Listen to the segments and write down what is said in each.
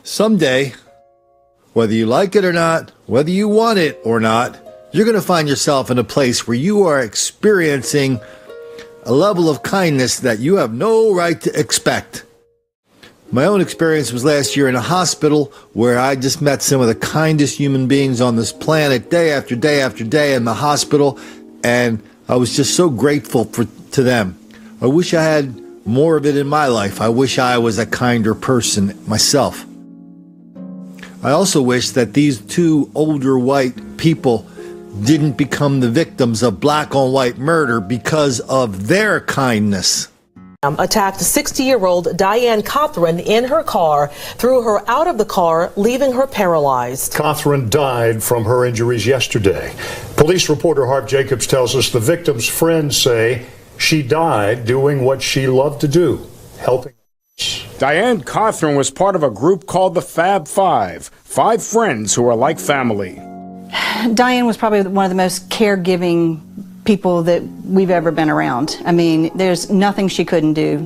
Someday, whether you like it or not, whether you want it or not, you're going to find yourself in a place where you are experiencing a level of kindness that you have no right to expect. My own experience was last year in a hospital where I just met some of the kindest human beings on this planet day after day after day in the hospital, and I was just so grateful to them. I wish I had more of it in my life. I wish I was a kinder person myself. I also wish that these two older white people didn't become the victims of black on white murder because of their kindness. Attacked 60-year-old Diane Cothran in her car, threw her out of the car, leaving her paralyzed. Cothran died from her injuries yesterday. Police reporter Harv Jacobs tells us the victim's friends say she died doing what she loved to do, helping. Diane Cothran was part of a group called the Fab Five, 5 friends who were like family. Diane was probably one of the most caregiving people that we've ever been around. I mean, there's nothing she couldn't do.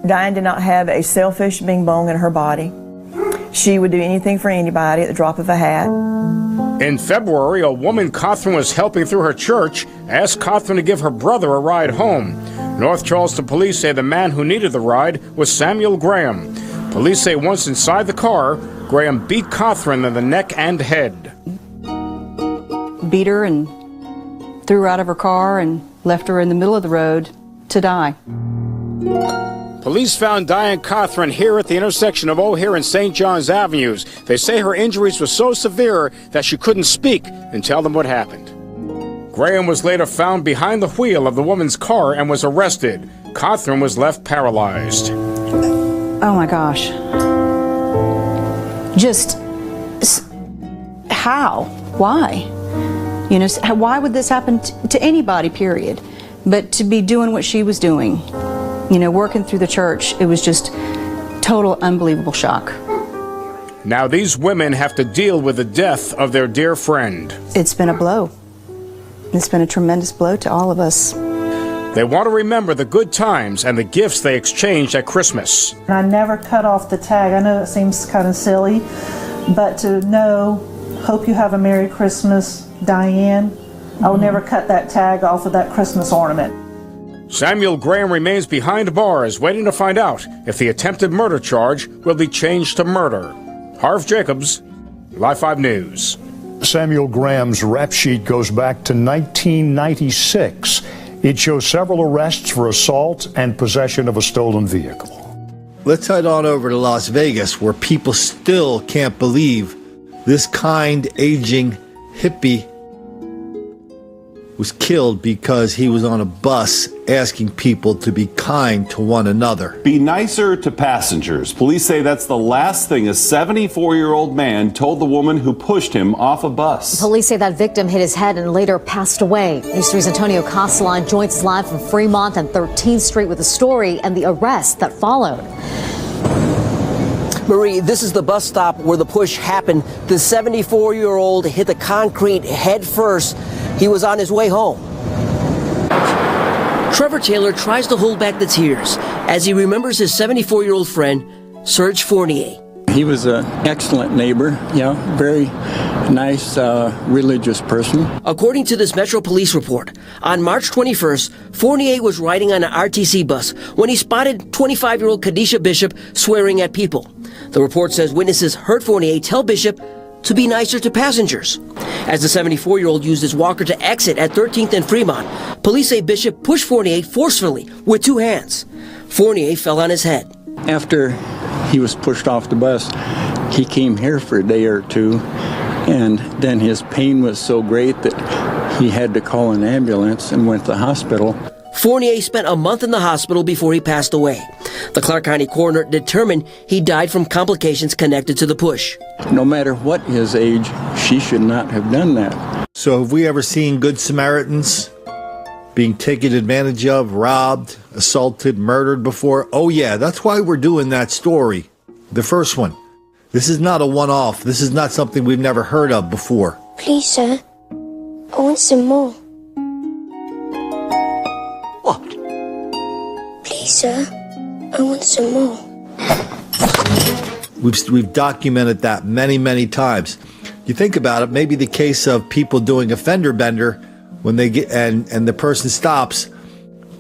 Diane did not have a selfish bing bong in her body. She would do anything for anybody at the drop of a hat. In February, a woman Cothran was helping through her church asked Cothran to give her brother a ride home. North Charleston police say the man who needed the ride was Samuel Graham. Police say once inside the car, Graham beat Cothran in the neck and head. Beat her and threw her out of her car and left her in the middle of the road to die. Police found Diane Cothran here at the intersection of O'Hare and St. John's Avenues. They say her injuries were so severe that she couldn't speak and tell them what happened. Graham was later found behind the wheel of the woman's car and was arrested. Cothran was left paralyzed. Oh my gosh. Just how? Why? You know, why would this happen to anybody, period? But to be doing what she was doing, you know, working through the church, it was just total unbelievable shock. Now these women have to deal with the death of their dear friend. It's been a blow. It's been a tremendous blow to all of us. They want to remember the good times and the gifts they exchanged at Christmas. I never cut off the tag. I know it seems kind of silly, but to know, hope you have a Merry Christmas, Diane. I will never cut that tag off of that Christmas ornament. Samuel Graham remains behind bars, waiting to find out if the attempted murder charge will be changed to murder. Harv Jacobs, Live 5 News. Samuel Graham's rep sheet goes back to 1996. It shows several arrests for assault and possession of a stolen vehicle. Let's head on over to Las Vegas, where people still can't believe this kind, aging hippie was killed because he was on a bus asking people to be kind to one another. Be nicer to passengers. Police say that's the last thing a 74-year-old man told the woman who pushed him off a bus. Police say that victim hit his head and later passed away. News 3's Antonio Castellan joins us live from Fremont and 13th Street with the story and the arrest that followed. Marie, this is the bus stop where the push happened. The 74-year-old hit the concrete head first. He was on his way home. Trevor Taylor tries to hold back the tears as he remembers his 74-year-old friend, Serge Fournier. He was an excellent neighbor, very nice, religious person. According to this Metro Police report, on March 21st, Fournier was riding on an RTC bus when he spotted 25-year-old Kadisha Bishop swearing at people. The report says witnesses heard Fournier tell Bishop to be nicer to passengers. As the 74-year-old used his walker to exit at 13th and Fremont, police say Bishop pushed Fournier forcefully with 2 hands. Fournier fell on his head. After he was pushed off the bus, he came here for a day or two, and then his pain was so great that he had to call an ambulance and went to the hospital. Fournier spent a month in the hospital before he passed away. The Clark County coroner determined he died from complications connected to the push. No matter what his age, she should not have done that. So have we ever seen Good Samaritans being taken advantage of, robbed, assaulted, murdered before? Oh yeah, that's why we're doing that story. The first one. This is not a one-off. This is not something we've never heard of before. Please, sir. I want some more. What? Please, sir. I want some more. We've documented that many, many times. You think about it, maybe the case of people doing a fender bender when they get and the person stops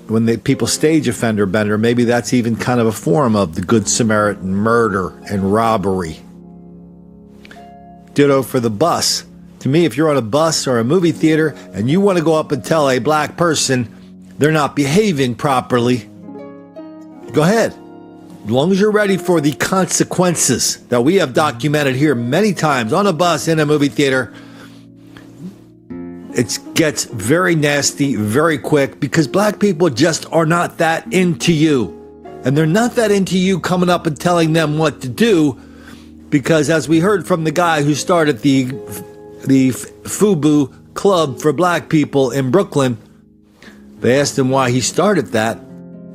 when people stage a fender bender, maybe that's even kind of a form of the Good Samaritan murder and robbery. Ditto for the bus. To me, if you're on a bus or a movie theater and you want to go up and tell a black person they're not behaving properly, go ahead. As long as you're ready for the consequences that we have documented here many times on a bus, in a movie theater, it gets very nasty very quick because black people just are not that into you. And they're not that into you coming up and telling them what to do because, as we heard from the guy who started the FUBU club for black people in Brooklyn, they asked him why he started that.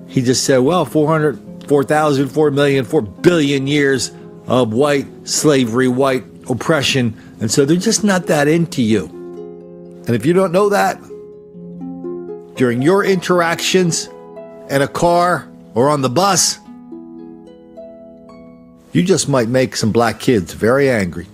He just said, well, 4 billion years of white slavery, white oppression. And so they're just not that into you. And if you don't know that, during your interactions in a car or on the bus, you just might make some black kids very angry.